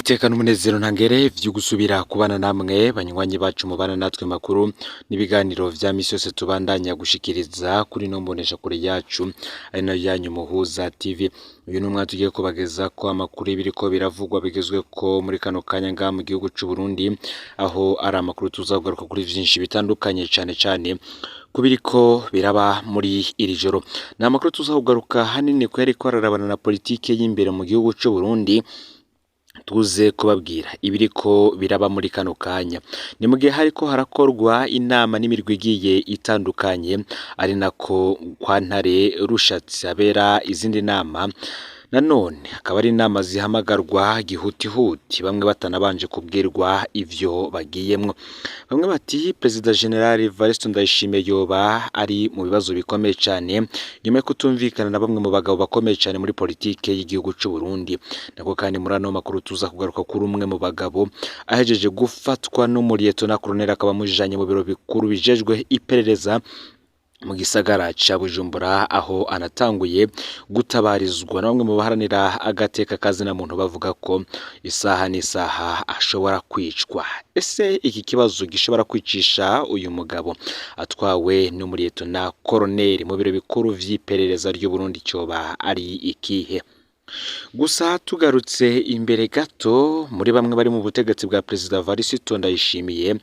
Iteka n'umunezero ntangere vyo gusubira kubana namwe banywanyi bacu mubana natwe makuru n'ibiganiro vya misi yose tubandanya gushikiriza kuri no mbonesha kure yacu ari nayo yanyu Muhuza TV. Uyu numwe tugiye kubageza ko amakuru ibiriko biravugwa bigezwe ko muri kano kanya nga mu gihugu c'u Burundi, aho ari amakuru tuzaguruka kuri vyinshi bitandukanye cane kubiriko biraba muri iri joro. Na amakuru tuzaguruka hanini ko yariko ararabana na politike y'imbere mu gihugu c'u Burundi, tuze kubabwira ibiriko biraba muri kano kanya. Ni mu gihe hariko harakorwa inama n'imirwi igiye itandukanye, ari nako kwa Ntare Rushatsi abera izindi nama. Nanone akaba ari inama zihamagarwa gihutihuti, bamwe batanabanje kubwirwa ivyo bagiyemwo. Bamwe bati President General Evariste Ndayishimiye yoba ari mu bibazo bikomeye cyane nyuma yo kutumvikana na bamwe mu bagabo bakomeye cyane muri politike y'igihugu c'u Burundi. Nako kandi muri ano makuru tuza kugaruka kuri umwe mu bagabo ahejeje gufatwa n'umuriyetona Colonel akaba mujanye mu biro bikuru bijejwe iperereza mu gisagara ca Bujumbura, aho anatanguye gutabarizwa na bamwe mu baharanira agateka kazina muntu bavuga ko isaha n'isaha ashobora kwicwa. Ese iki kibazo gishobora kwicisha uyu mugabo atwawe n'umuriyetona Colonel mu biro bikuru vy'iperereza ry'u Burundi cyoba ari ikihe? Gusa tugarutse imbere gato, muri bamwe bari mu butegetsi bwa President Evariste Ndayishimiye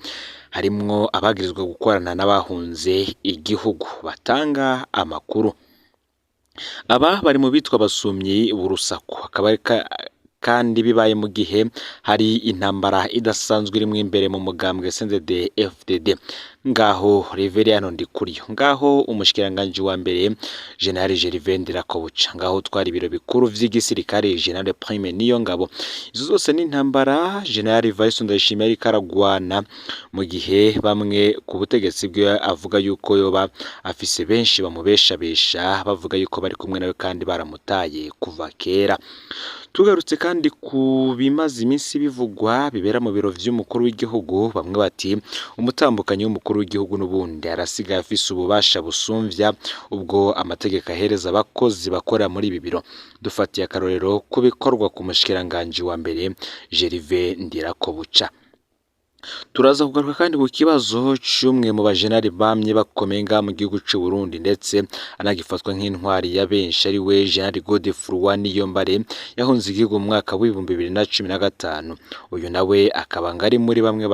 harimwo abagirizwa gukorana n'abahunze igihugu batanga amakuru. Aba bari mu bitwa basumyi burusaku, akaba kandi bibaye mu gihe hari intambara idasanzwe irimwe imbere mu mugambwe CNDD FDD. Ngaho Reverien Ndikuriyo, ngaho umushikiranganje wa mbere General Gervais Ndirakobuca, ngaho twari ibiro bikuru vy'igisirikare General Prime Niyongabo. Izo zose ni intambara General Evariste Ndayishimiye ari karagwana, mu gihe bamwe ku butegetsi bwe avuga yuko yoba afise benshi bamubeshabesha bavuga yuko bari kumwe nawe kandi baramutaye kuva kera. Tugarutse kandi ku bimaze iminsi bivugwa bibera mu biro vy'umukuru w'igihugu, bamwe bati umutambukanyi w'umukuru w'igihugu n'ubundi arasigaye afise ububasha busumvya ubwo amategeko ahereza abakozi bakorera muri ibi biro. Dufatiye akarorero kubikorwa ku mushikiranganje wa mbere Gervais Ndirakobuca. Turaza kugaruka kandi ku kibazo c'umwe mu bajenari bamye bakomeye nga mu gihugu c'u Burundi, ndetse anagifatwa nk'intwari ya benshi, ari we General Godefroid Niyombare yahunze igihugu mu mwaka w'ibihumbi 2015. Uyu nawe akaba ngari muri bamwe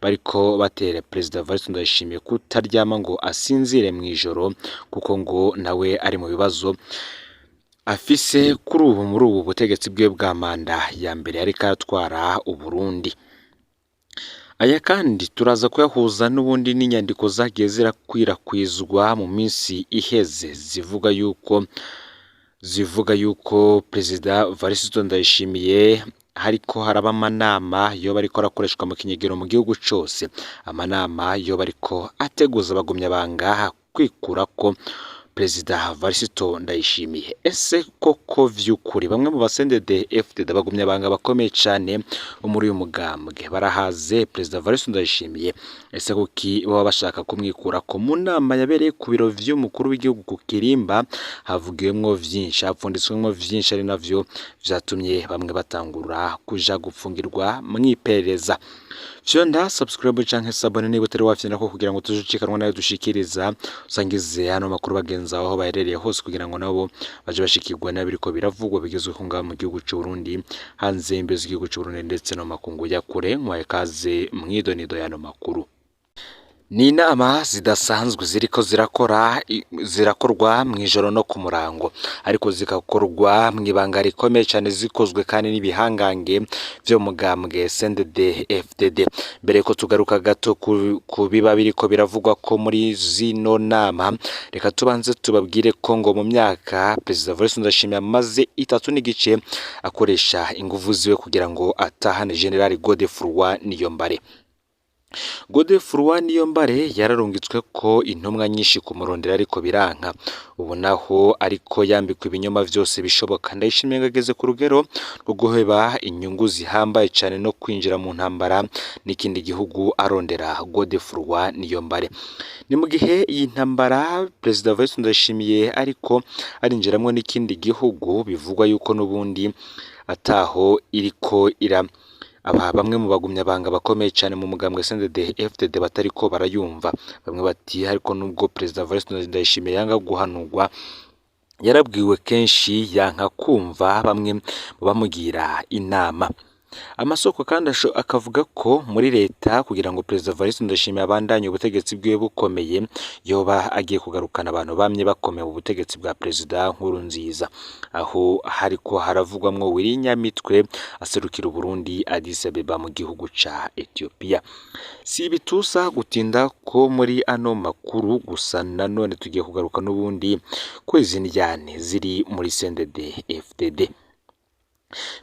bariko batera President Evariste Ndayishimiye kutaryama ngo asinzire mu ijoro, kuko ngo nawe ari mu bibazo afise kuri ubu muri ubu butegetsi bwe bwa manda ya mbere ariko atwara u Burundi. Aya kandi turaza kuyahuza n'ubundi n'inyandiko zagiye zirakwirakwizwa mu minsi iheze zivuga yuko President Evariste Ndayishimiye hariko haraba amanama yoba ariko arakoreshwa mu kinyegero mu gihugu cose, amanama yoba ariko ateguza abagumya banga kwikurako President Evariste Ndayishimiye. Ese koko vy'ukuri bamwe mu basendede FDD bagumya banga bakomeye cane muri uyu mugambwe barahaze President Evariste Ndayishimiye? Ese kuki baba bashaka kumwikura ko? Mu nama yabereye ku biro vy'umukuru w'igihugu ku Kirimba havugiwemwo vyinshi, hapfunditswemwo vyinshi, ari navyo vyatumye bamwe batangura kuja gupfungirwa mwiperereza. Vyonda subscribe canke sabone niba utari wafyina ko kugira ngo tuzucikanwa nayo dushikiriza, usangize hano makuru bagenza aho baherereye hose kugira ngo nabo baje bashikirwa n'abiriko biravugwa bigezweho nga mu gihugu c'u Burundi, hanze imbezi igihugu c'u Burundi ndetse no makungu ya kure. Nkwaye kaze mwidonido yano makuru. Ni inama zidasanzwe ziriko zirakorwa mwijoro no ku murango, ariko zikakorwa mwibanga rikomeye cyane, zikozwe kandi n'ibihangange vyo mugambwe CNDD FDD. Mbere ko tugaruka gato ku biba biriko biravugwa ko muri zino nama, reka tubanze tubabwire ko ngo mu myaka President Evariste Ndayishimiye amaze 3 n'igice akoresha inguvu ziwe kugira ngo atahane General Godefroid Niyombare. Godefroid Niyombare yararungitswe ko intumwa nyinshi kumurondera ariko biranka. Ubu naho ariko yambikwa ibinyoma vyose bishoboka. Ndayishimiye ngageze ku rugero rwo guheba inyungu zihambaye cyane no kwinjira mu ntambara n'ikindi gihugu arondera Godefroid Niyombare. Ni mu gihe iyi ntambara President Evariste Ndayishimiye ariko arinjiramwo n'ikindi gihugu bivugwa yuko n'ubundi ataho iriko ira aba bamwe mu bagumyabanga bakomeye cyane mu mugambwe CNDD-FDD batariko barayumva. Bamwe bati ariko nubwo Perezida Evariste Ndayishimiye yanga guhanurwa, yarabwiwe kenshi yanka kumva bamwe bamugira inama. Amasoko kandi akavuga ko muri leta kugira ngo Perezida Evariste Ndayishimiye abandanye ubutegetsi bwiwe bukomeye, yoba agiye kugarukana abantu bamye bakomeye mu butegetsi bwa Perezida Nkurunziza, aho hariko haravugwamwo Wirinyamitwe aserukira Burundi Addis Abeba mu gihugu ca Ethiopia. Si ibitusa gutinda ko muri ano makuru gusa, nanone tugiye kugaruka n'ubundi kwezi njyane ziri muri CNDD-FDD.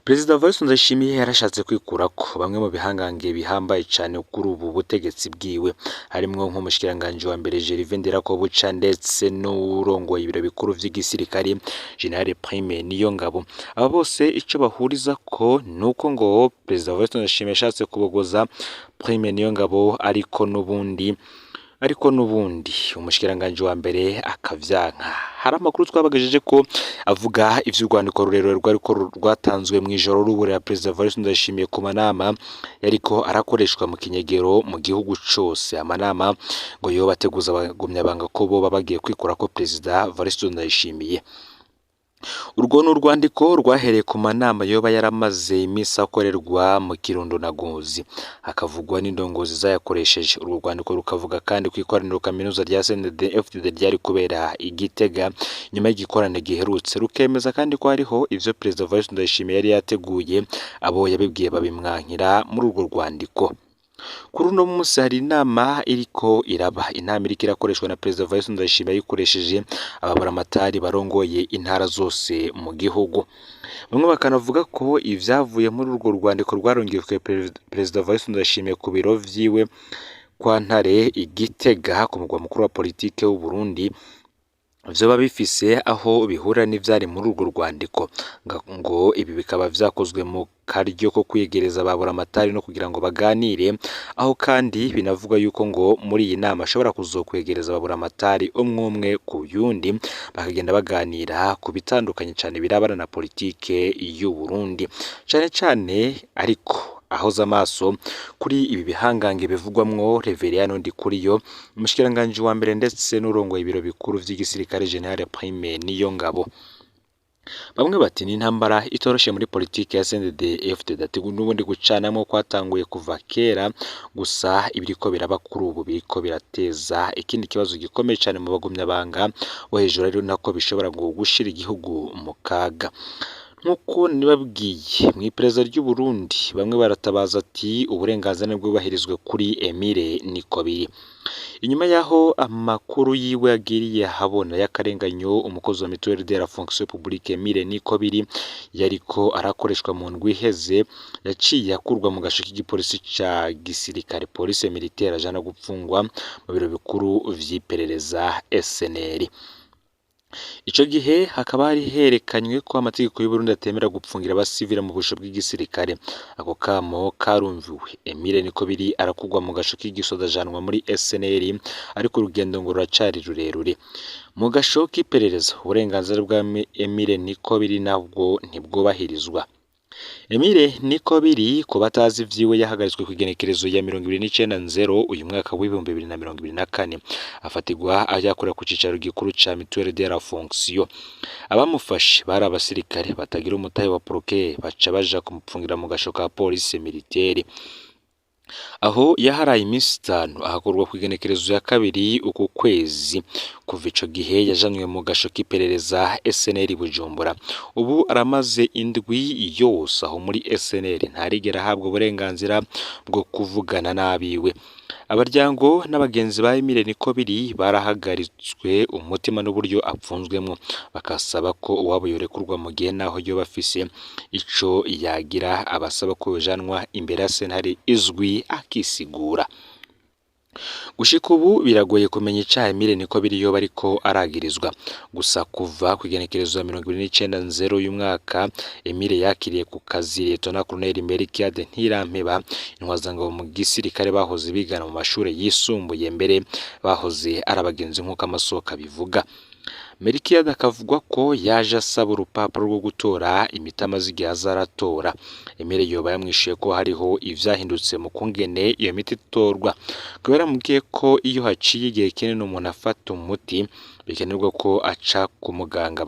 Perezida Evariste Ndayishimiye yarashatse kwikurako bamwe mu bihangange bihambaye cyane kuri ubu butegetsi bwiwe, harimwo nk'umushikiranganje wa mbere Gervais Ndirakobuca ndetse n'urongoye ibiro bikuru vy'igisirikare General Prime Niyongabo. Aba bose ico bahuriza ko nuko ngo Perezida Evariste Ndayishimiye yashatse kubogoza Prime Niyongabo, ariko n'ubundi umushikiranganje wa mbere akavyanka. Hari amakuru twabagejeje ko avuga ivy'urwandiko rurerure rwatanzwe mu ijoro ruburira Perezida Evariste Ndayishimiye ku manama yariko arakoreshwa mu kinyegero mu gihugu cose. Amanama ngo yo bateguza abagumyabanga ko bo bagiye kwikura ko Perezida Evariste Ndayishimiye. Urwo n'urwandiko rwahereye ku manama yoba yaramaze imisi akorerwa mu Kirundo na Ngozi, hakavugwa n'indongozi zayakoresheje. Urwo rwandiko rukavuga kandi ku ikoraniro kaminuza rya CNDD-FDD ryari kubera i Gitega nyuma y'igikorane giherutse, rukemeza kandi ko hariho ivyo Perezida Evariste Ndayishimiye yari yateguye, abo yabibwiye babimwankira muri urwo rwandiko. Kuri uno munsi hari inama iriko iraba, inama iriko irakoreshwa na Perezida Evariste Ndayishimiye ayikoresheje ababuramatari barongoye intara zose mu gihugu. Bamwe bakanavuga ko ivyavuye muri urwo rwandiko rwarongejwe Perezida Evariste Ndayishimiye ku biro vyiwe kwa Ntare i Gitega ku mugwa mukuru wa politike w'u Burundi, vyoba bifise aho bihura n'ivyari muri urwo rwandiko. Ngo ibi bikaba vyakozwe mu karyo ko kwegereza ababuramatari no kugira ngo baganire, aho kandi binavuga yuko ngo muri iyi nama ashobora kuzokwegereza ababuramatari umwe ku yundi, bakagenda baganira ku bitandukanye cyane birabana na politike y'u Burundi cane ariko ahoza amaso kuri ibi bihangange bivugwamwo Reveriyano Ndikuriyo, umushikiranganje wa mbere ndetse n'urongoye ibiro bikuru vy'igisirikare General Prime Niyongabo. Bamwe bati ni intambara itoroshe muri politike ya CNDD-FDD, ati n'ubundi gucanamwo kwatanguye kuva kera, gusa ibiriko biraba kuri ubu biriko birateza ikindi kibazo gikomeye cyane mu bagumyabanga bo hejuru, ari nako bishobora gushira igihugu mu kaga. Nkuko nibabwiye mw'iperereza ry'u Burundi, bamwe baratabaza ati uburenganzira bwubahirizwe kuri Emile Nikobiri. Inyuma yaho amakuru yiwe agiriye habona y'akarenganyo, umukozi wa Mutuelle de la Fonction Publique Emile Nikobiri yariko arakoreshwa mu ndwi iheze, yaciye akurwa mu gasho k'igipolisi ca gisirikare police militaire, ajana gupfungwa mu biro bikuru vy'iperereza SNL. Ico gihe hakaba hari herekanywe ko amategeko y'u Burundi atemera gupfungira abasivile mu busho bw'igisirikare. Ako kamo karumviwe, Emile Nikobiri arakugwa mu gasho k'igisoda janwa muri SNL, ariko urugendo ngo ruracari rurerure. Mu gasho k'iperereza uburenganzira bwa Emile Nikobiri nabwo ntibwubahirizwa. Emile Nikobiri ku batazi vyiwe yahagaritswe ku igenekerezo ya 29/0 uyu mwaka w'2024, afatirwa ajakora ku cicaro gikuru ca Mutuelle de la Fonction. Abamufashe bari abasirikare batagira umutahe wa procureur, baca baja kumupfungira mu gasho ka police militaire, aho yaharaye imisi 5, ahakorwa ku igenekerezo ya 2 uku kwezi. Kuva ico gihe yajanwe mu gasho k'iperereza SNL Bujumbura. Ubu aramaze indwi yose aho muri SNL, ntarigera ahabwa uburenganzira bwo kuvugana n'abiwe. Abaryango n'abagenzi ba Emile Nikobiri barahagaritswe umutima n'uburyo apfunzwemo, bakasaba ko uwabo yorekurwa mu gihe naho yo bafise ico yagira, abasaba ko yojanwa imbere ya sentare izwi akisigura. Gushika ubu biragoye kumenya icaha Emile Nikobiri yoba ariko aragirizwa, gusa kuva ku igenekerezo ya 29/0 uyu mwaka, Emile yakiriye ku kazi Lieutenant Colonel Merikiade Ntirampeba, intwazangabo mu gisirikare bahoze bigana mu mashure yisumbuye, mbere bahoze ari abagenzi nk'uko amasoko bivuga. Melchiade akavugwa ko yaje asaba urupapuro rwo gutora imitamaze igihe azaratora. Emile yoba yamwishuye ko hariho ivyahindutse mu kungene iyo miti itorwa, kubera mubwiye ko iyo haciye igihe kinini umuntu afata umuti bikenerwa ko aca ku muganga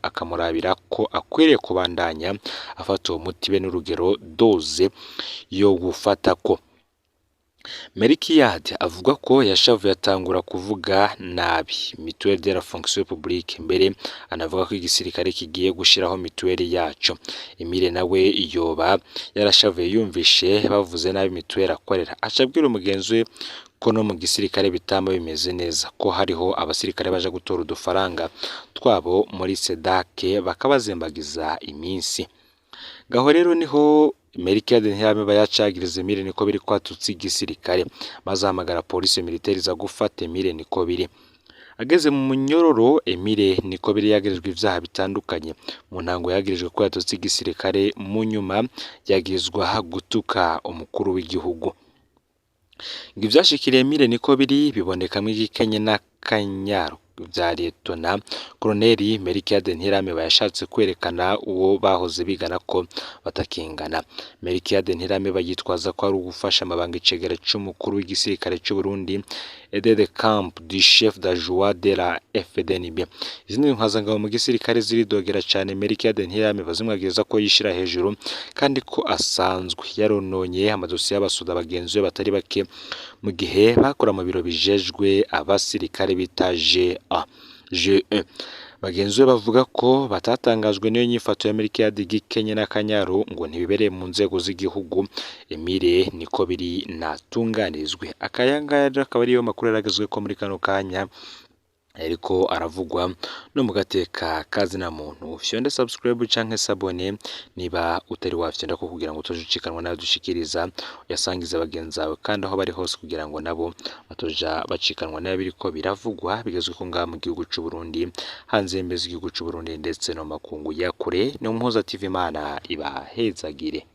akamurabira ko akwiriye kubandanya afata uwo muti be n'urugero doze yo gufatako. Melchiade avuga ko yashavuye atangura kuvuga nabi mutuelle de la fonction publique, mbere anavuga ko igisirikare kigiye gushiraho mutuelle yaco. Emile nawe yoba yarashavuye yumvishe bavuze nabi mutuelle akorera, aca abwira umugenzi we ko no mu gisirikare bitamba bimeze neza, ko hariho abasirikare baje gutora udufaranga twabo muri sedake bakabazembagiza iminsi. Gaho rero niho Melchiade Ntiyameba yacagiriza Emile niko biri kwatutse igisirikare, maze ahamagara polisi militaire iza gufata Emile niko biri. Ageze mu munyororo, Emile niko biri yagirijwe ivyaha bitandukanye. Mu ntango yagirijwe ko yatutse igisirikare, mu nyuma yagirizwa gutuka umukuru w'igihugu. Ngo ivyashikiriye Emile niko biri bibonekamwo igikenye n'akanyaro vya Liyetona Koloneli Melchiade Ntiyameba yashatse kwerekana uwo bahoze bigana ko batakingana. Melchiade Ntiyameba yitwaza ko ari ugufasha amabanga icegera c'umukuru w'igisirikare c'u Burundi aide de camp du chef d'adjoint de la FDNB. Izindi nkazangabo mu gisirikare ziridogera cane Melchiade Ntiyameba zimwagiriza ko yishira hejuru kandi ko asanzwe yarononye amadosiye y'abasoda bagenzi be batari bake mu gihe bakora mu biro bijejwe abasirikare bitaje GE. Bagenzi be bavuga ko batatangajwe n'iyo nyifato ya Melchiade gikenye n'akanyaro ngo ntibibereye mu nzego z'igihugu. Emile niko biri natunganirizwe. Akayanga akaba ariyo makuru yaragezwe ko muri kano kanya ariko aravugwa no mu gateka kazina muntu. Fyonde subscribe canke sabone niba utari wafyonda ko kugira ngo utojucikanwa nayo dushikiriza, uyasangiza bagenzi bawe kandi aho bari hose kugira ngo nabo batoja bacikanwa nayo biriko biravugwa bigezwe ko ngaha mu gihugu c'u Burundi, hanze y'imbizi igihugu c'u Burundi ndetse no makungu ya kure. Ni Umuhoza TV, Imana ibahezagire.